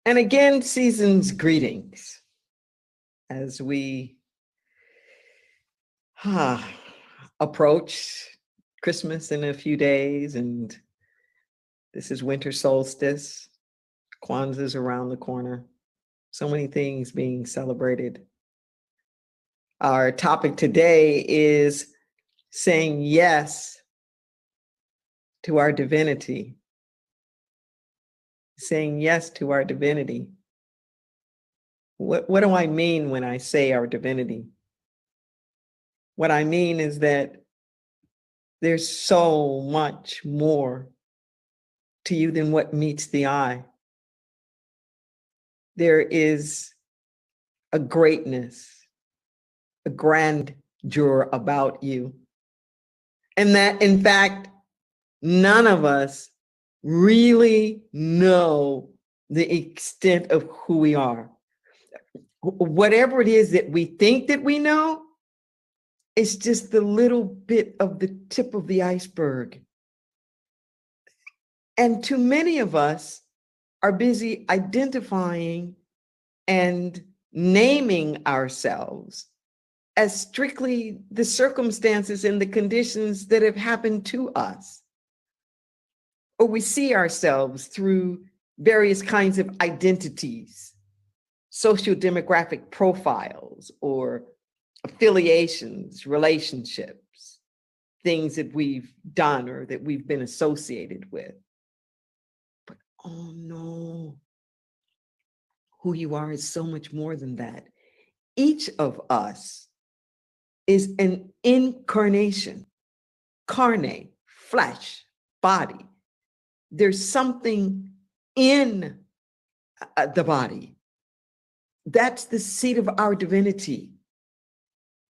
And again, season's greetings as we approach Christmas in a few days, and this is winter solstice. Kwanzaa's around the corner. So many things being celebrated. Our topic today is saying yes to our divinity. Saying yes to our divinity. What do I mean when I say our divinity? What I mean is that there's so much more to you than what meets the eye. There is a greatness, a grandeur about you. And that, in fact, none of us really know the extent of who we are. Whatever it is that we think that we know, it's just the little bit of the tip of the iceberg. And too many of us are busy identifying and naming ourselves as strictly the circumstances and the conditions that have happened to us. Or we see ourselves through various kinds of identities, socio-demographic profiles, or affiliations, relationships, things that we've done or that we've been associated with. But oh no, who you are is so much more than that. Each of us is an incarnation, carne, flesh, body. There's something in the body. That's the seat of our divinity.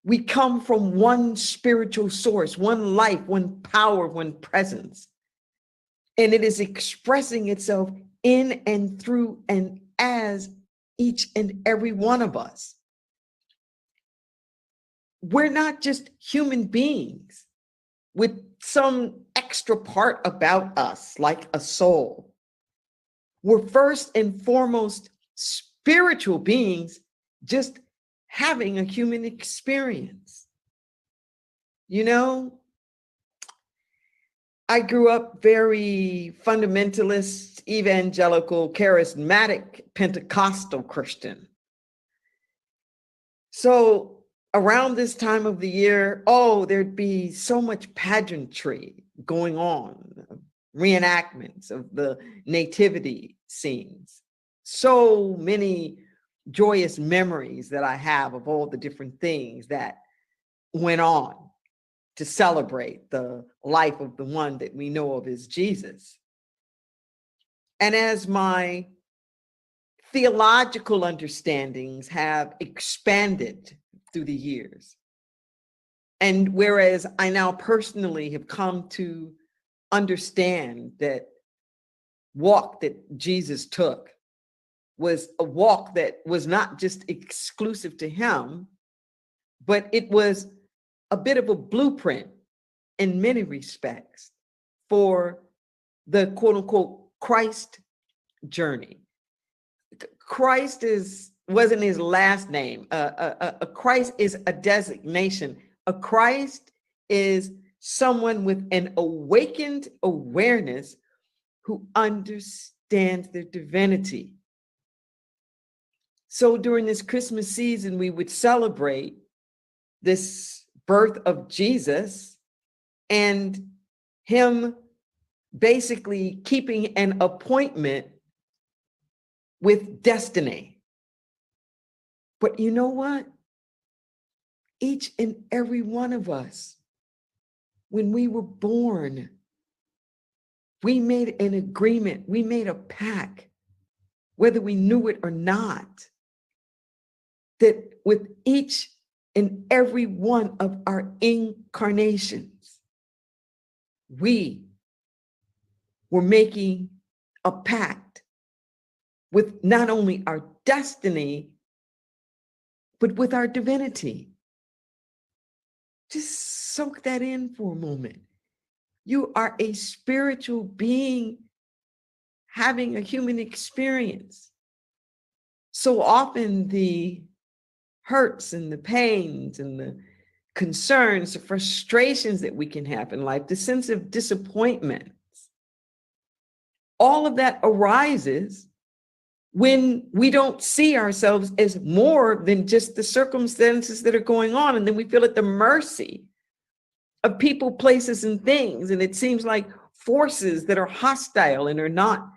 We come from one spiritual source, one life, one power, one presence. And it is expressing itself in and through and as each and every one of us. We're not just human beings with some extra part about us, like a soul. We're first and foremost spiritual beings, just having a human experience. You know, I grew up very fundamentalist, evangelical, charismatic, Pentecostal Christian. So around this time of the year, there'd be so much pageantry going on, reenactments of the nativity scenes. So many joyous memories that I have of all the different things that went on to celebrate the life of the one that we know of as Jesus. And as my theological understandings have expanded through the years, and whereas I now personally have come to understand that walk that Jesus took was a walk that was not just exclusive to him, but it was a bit of a blueprint in many respects for the quote unquote Christ journey. Christ wasn't his last name. A Christ is a designation. A Christ is someone with an awakened awareness who understands their divinity. So during this Christmas season, we would celebrate this birth of Jesus and him basically keeping an appointment with destiny. But you know what? Each and every one of us, when we were born, we made an agreement, we made a pact, whether we knew it or not, that with each and every one of our incarnations, we were making a pact with not only our destiny, but with our divinity. Just soak that in for a moment. You are a spiritual being having a human experience. So often the hurts and the pains and the concerns, the frustrations that we can have in life, the sense of disappointment, all of that arises when we don't see ourselves as more than just the circumstances that are going on. And then we feel at the mercy of people, places, and things. And it seems like forces that are hostile and are not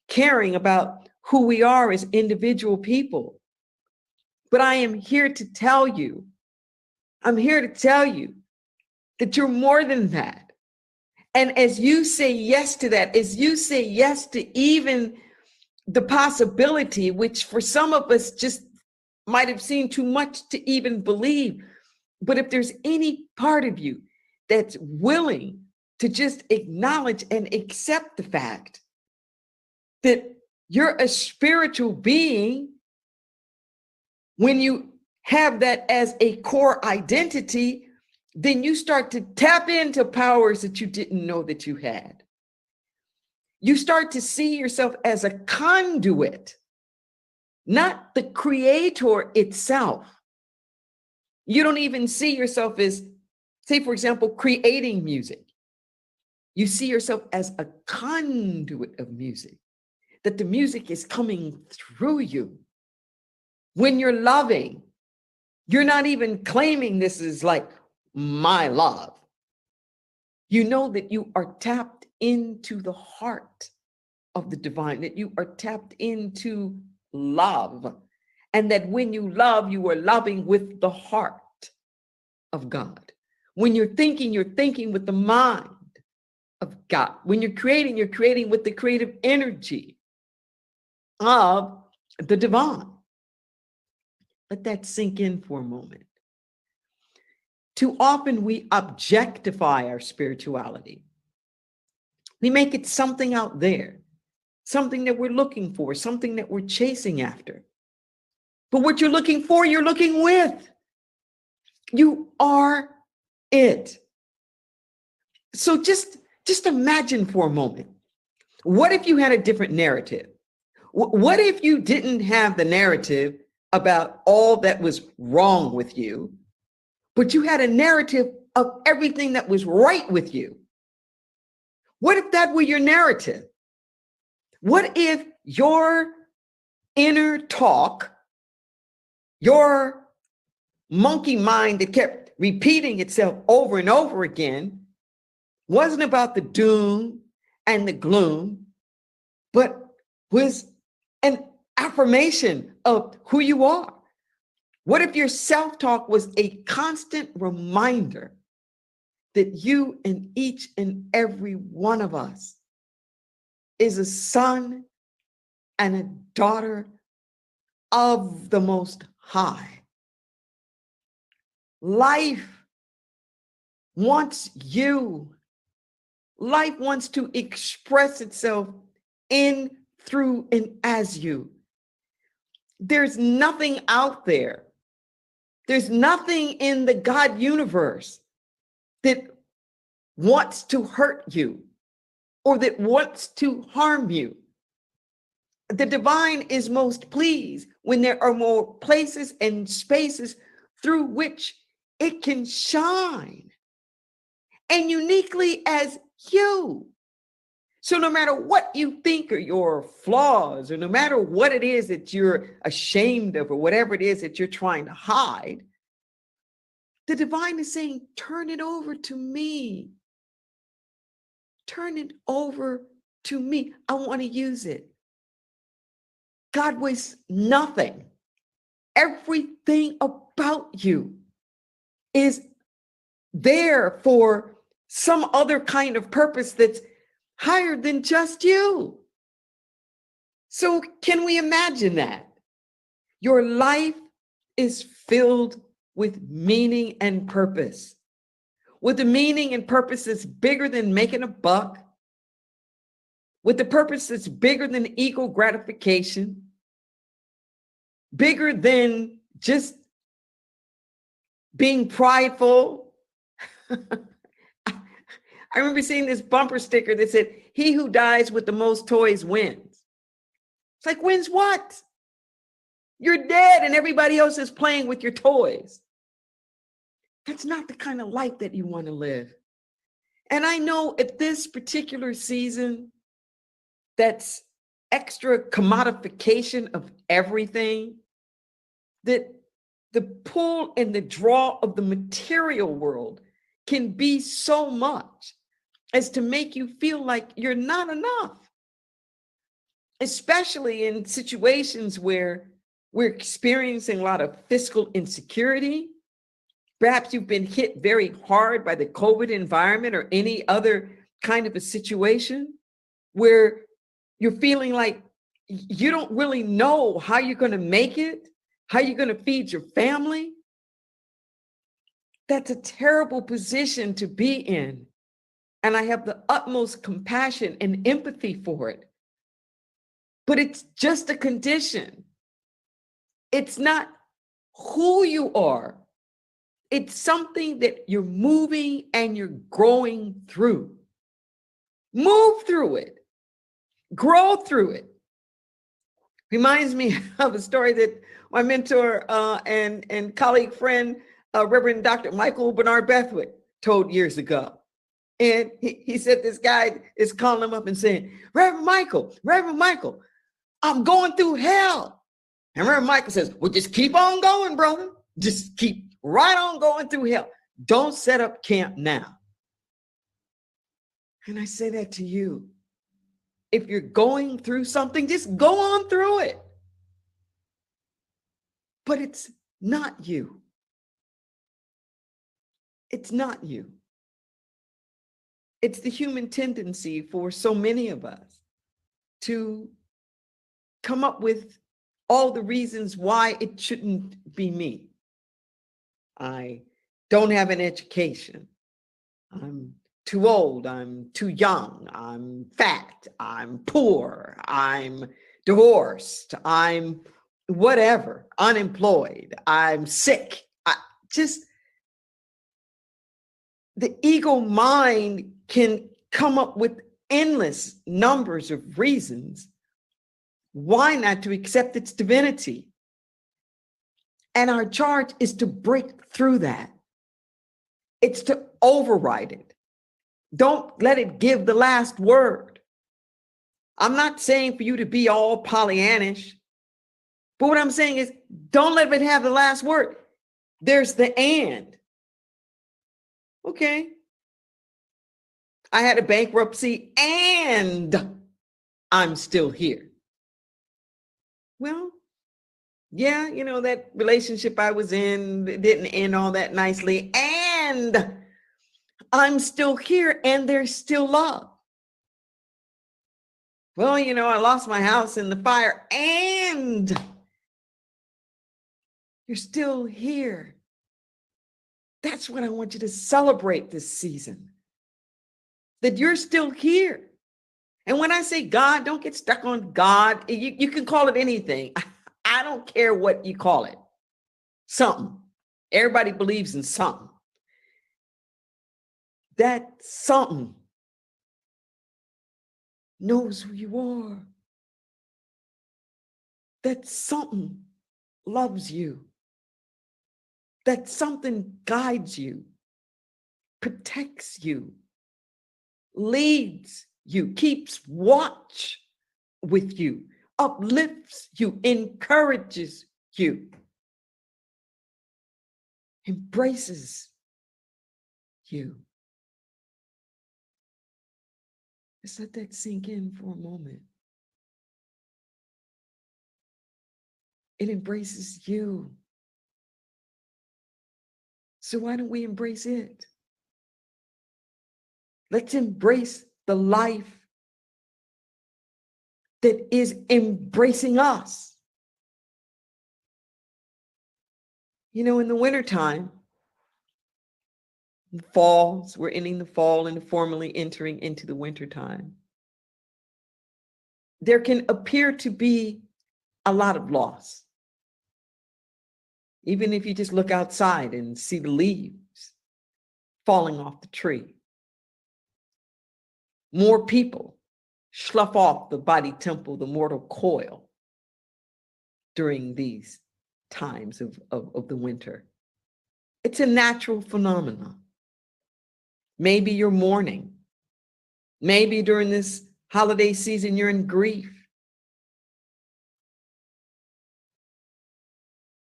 caring about who we are as individual people. But I am here to tell you, that you're more than that. And as you say yes to that, as you say yes to even the possibility, which for some of us just might have seemed too much to even believe, but if there's any part of you that's willing to just acknowledge and accept the fact that you're a spiritual being, when you have that as a core identity, then you start to tap into powers that you didn't know that you had. You start to see yourself as a conduit, not the creator itself. You don't even see yourself as, say, for example, creating music. You see yourself as a conduit of music, that the music is coming through you. When you're loving, you're not even claiming this is like my love. You know that you are tapped into the heart of the divine, that you are tapped into love, and that when you love, you are loving with the heart of God. When you're thinking with the mind of God. When you're creating with the creative energy of the divine. Let that sink in for a moment. Too often we objectify our spirituality. We make it something out there, something that we're looking for, something that we're chasing after. But what you're looking for, you're looking with. You are it. So just imagine for a moment, what if you had a different narrative? What if you didn't have the narrative about all that was wrong with you, but you had a narrative of everything that was right with you? What if that were your narrative? What if your inner talk, your monkey mind that kept repeating itself over and over again, wasn't about the doom and the gloom, but was an affirmation of who you are? What if your self-talk was a constant reminder that you and each and every one of us is a son and a daughter of the Most High? Life wants you. Life wants to express itself in, through, and as you. There's nothing out there. There's nothing in the God universe that wants to hurt you or that wants to harm you. The divine is most pleased when there are more places and spaces through which it can shine, and uniquely as you. So no matter what you think are your flaws, or no matter what it is that you're ashamed of, or whatever it is that you're trying to hide, the divine is saying, turn it over to me. Turn it over to me. I want to use it. God wastes nothing. Everything about you is there for some other kind of purpose that's higher than just you. So can we imagine that? Your life is filled with meaning and purpose, with a meaning and purpose that's bigger than making a buck, with a purpose that's bigger than ego gratification, bigger than just being prideful. I remember seeing this bumper sticker that said, "He who dies with the most toys wins." It's like, wins what? You're dead and everybody else is playing with your toys. That's not the kind of life that you want to live. And I know at this particular season, that's extra commodification of everything, that the pull and the draw of the material world can be so much as to make you feel like you're not enough, especially in situations where we're experiencing a lot of fiscal insecurity. Perhaps you've been hit very hard by the COVID environment or any other kind of a situation where you're feeling like you don't really know how you're going to make it, how you're going to feed your family. That's a terrible position to be in. And I have the utmost compassion and empathy for it. But it's just a condition. It's not who you are. It's something that you're moving and you're growing through. Move through it. Grow through it. Reminds me of a story that my mentor and colleague friend, Reverend Dr. Michael Bernard Bethwick, told years ago. And he said this guy is calling him up and saying, Reverend Michael, I'm going through hell. And Reverend Michael says, well, just keep on going, brother. Just keep right on going through hell. Don't set up camp now. And I say that to you. If you're going through something, just go on through it. But it's not you. It's not you. It's the human tendency for so many of us to come up with all the reasons why it shouldn't be me. I don't have an education. I'm too old. I'm too young. I'm fat. I'm poor. I'm divorced. I'm whatever, unemployed. I'm sick. The ego mind can come up with endless numbers of reasons why not to accept its divinity. And our charge is to break through that. It's to override it. Don't let it give the last word. I'm not saying for you to be all Pollyannish, but what I'm saying is don't let it have the last word. There's the and. Okay. I had a bankruptcy and I'm still here. Well, yeah, that relationship I was in didn't end all that nicely. And I'm still here and there's still love. Well, I lost my house in the fire and you're still here. That's what I want you to celebrate this season, that you're still here. And when I say God, don't get stuck on God. You can call it anything. I don't care what you call it. Something. Everybody believes in something. That something knows who you are. That something loves you. That something guides you, protects you, leads you, keeps watch with you, uplifts you, encourages you, embraces you. Just let that sink in for a moment. It embraces you. So why don't we embrace it? Let's embrace the life that is embracing us. In the wintertime, the falls, we're ending the fall and formally entering into the wintertime. There can appear to be a lot of loss. Even if you just look outside and see the leaves falling off the tree. More people slough off the body temple, the mortal coil, during these times of the winter. It's a natural phenomenon. Maybe you're mourning. Maybe during this holiday season, you're in grief.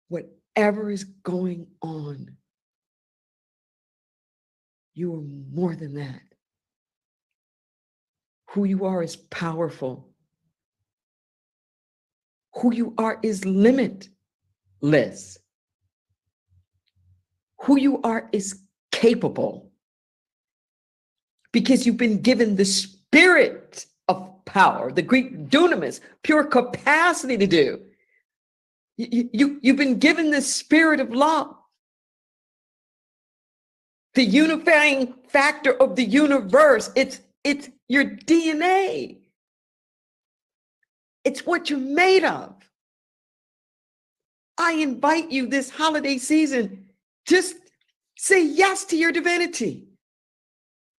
Whatever is going on, you are more than that. Who you are is powerful. Who you are is limitless. Who you are is capable, because you've been given the spirit of power, the Greek dunamis, pure capacity to do. You've been given the spirit of love, the unifying factor of the universe. It's your DNA. It's what you're made of. I invite you this holiday season, just say yes to your divinity.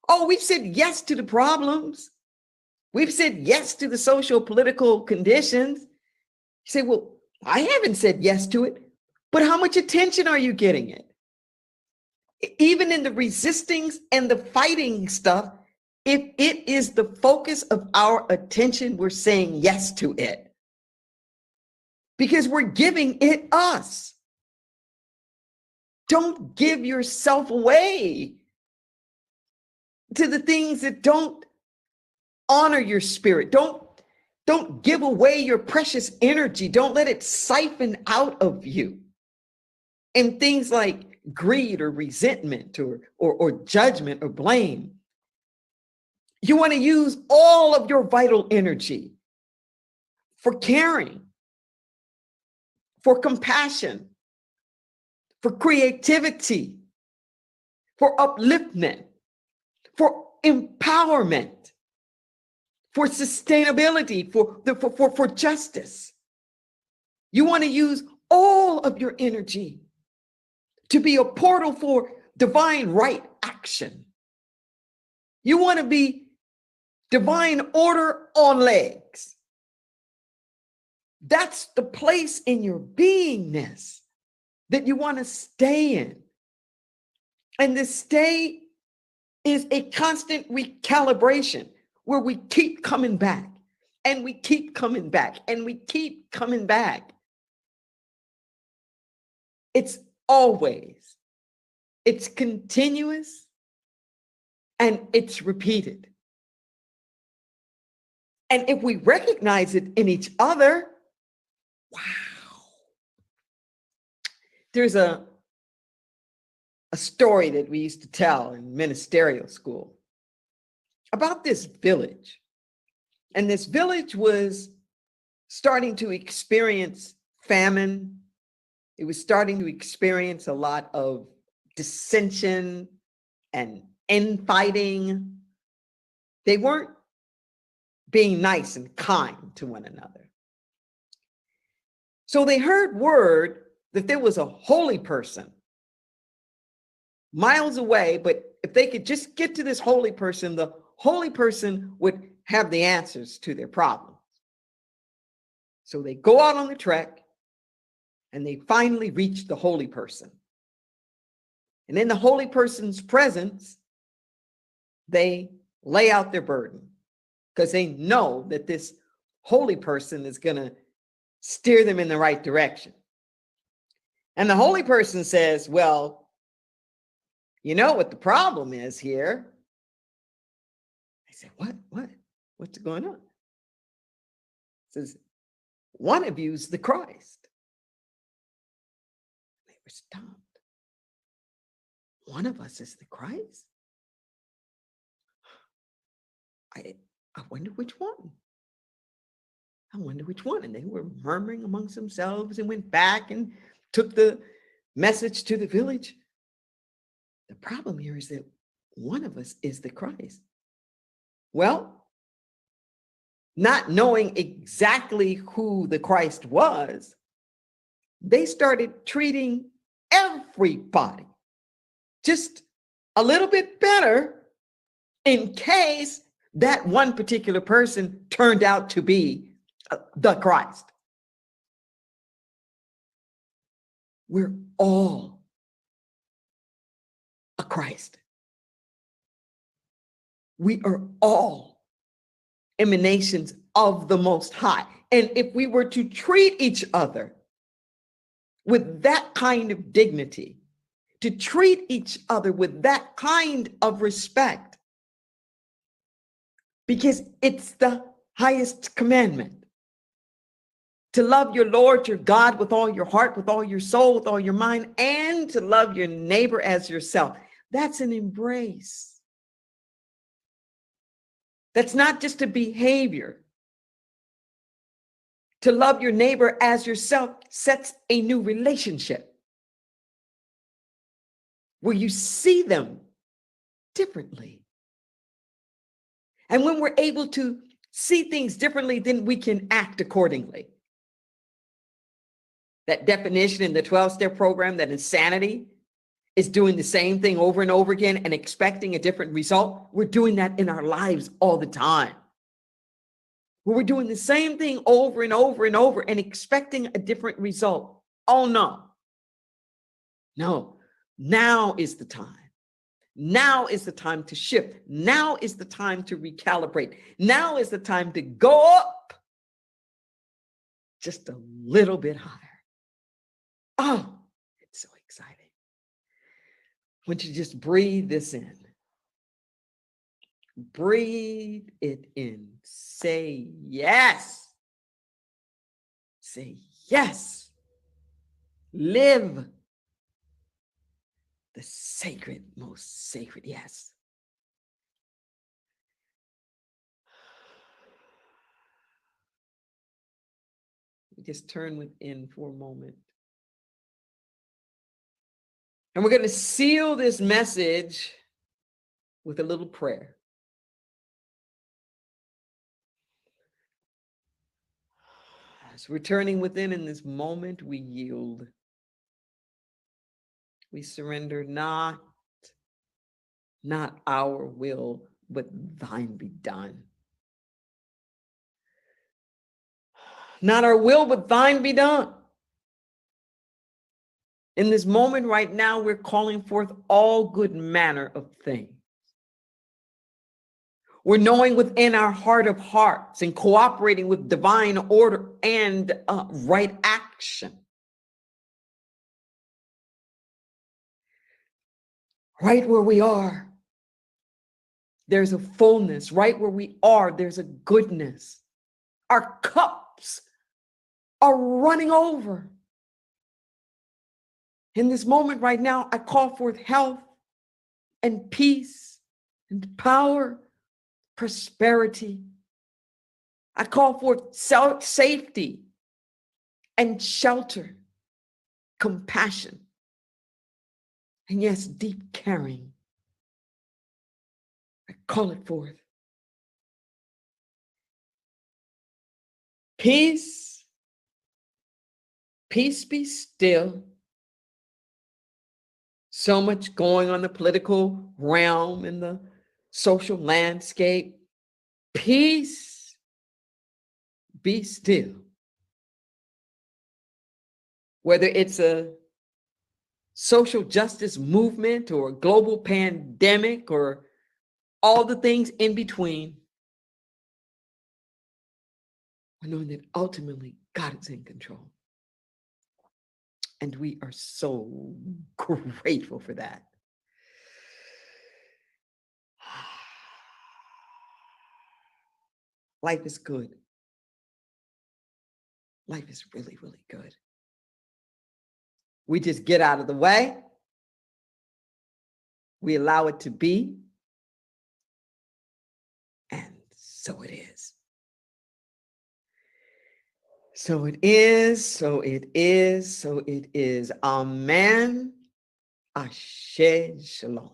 Oh, we've said yes to the problems. We've said yes to the social political conditions. You say, well, I haven't said yes to it, but how much attention are you getting it? Even in the resistings and the fighting stuff, if it is the focus of our attention, we're saying yes to it, because we're giving it us. Don't give yourself away to the things that don't honor your spirit. Don't give away your precious energy. Don't let it siphon out of you. And things like greed or resentment or judgment or blame. You want to use all of your vital energy for caring, for compassion, for creativity, for upliftment, for empowerment, for sustainability, for justice. You want to use all of your energy to be a portal for divine right action. You want to be divine order on legs. That's the place in your beingness that you want to stay in. And this stay is a constant recalibration where we keep coming back and we keep coming back and we keep coming back. It's always, it's continuous, and it's repeated. And if we recognize it in each other, wow. There's a story that we used to tell in ministerial school about this village. And this village was starting to experience famine. It was starting to experience a lot of dissension and infighting. They weren't being nice and kind to one another. So they heard word that there was a holy person miles away, but if they could just get to this holy person, the holy person would have the answers to their problems. So they go out on the trek and they finally reach the holy person. And in the holy person's presence, they lay out their burden because they know that this holy person is going to steer them in the right direction. And the holy person says, well, you know what the problem is here? I said, what? What's going on? It says, one of you's the Christ. They were stumped. One of us is the Christ? I wonder which one. I wonder which one. And they were murmuring amongst themselves and went back and took the message to the village. The problem here is that one of us is the Christ. Well, not knowing exactly who the Christ was, they started treating everybody just a little bit better in case that one particular person turned out to be the Christ. We're all a Christ. We are all emanations of the Most High. And if we were to treat each other with that kind of dignity, to treat each other with that kind of respect, because it's the highest commandment, to love your Lord, your God, with all your heart, with all your soul, with all your mind, and to love your neighbor as yourself. That's an embrace. That's not just a behavior. To love your neighbor as yourself sets a new relationship where you see them differently. And when we're able to see things differently, then we can act accordingly. That definition in the 12-step program, that insanity is doing the same thing over and over again and expecting a different result. We're doing that in our lives all the time. We're doing the same thing over and over and over and expecting a different result. Oh, no. No, now is the time. Now is the time to shift. Now is the time to recalibrate. Now is the time to go up just a little bit higher. Oh, it's so exciting. I want you to just breathe this in. Breathe it in. Say yes. Say yes. Live the sacred, most sacred yes. We just turn within for a moment. And we're going to seal this message with a little prayer. As we're turning within in this moment, we yield. We surrender not our will, but thine be done. Not our will, but thine be done. In this moment right now, we're calling forth all good manner of things. We're knowing within our heart of hearts and cooperating with divine order and right action. Right where we are, there's a fullness. Right where we are, there's a goodness. Our cups are running over. In this moment right now, I call forth health and peace and power, prosperity. I call forth safety and shelter, compassion, and yes, deep caring. I call it forth. Peace, peace be still. So much going on the political realm and the social landscape. Peace be still. Whether it's a social justice movement or a global pandemic or all the things in between, knowing that ultimately God is in control. And we are so grateful for that. Life is good. Life is really, really good. We just get out of the way. We allow it to be. And so it is. So it is, so it is, so it is. Amen. Ashe Shalom.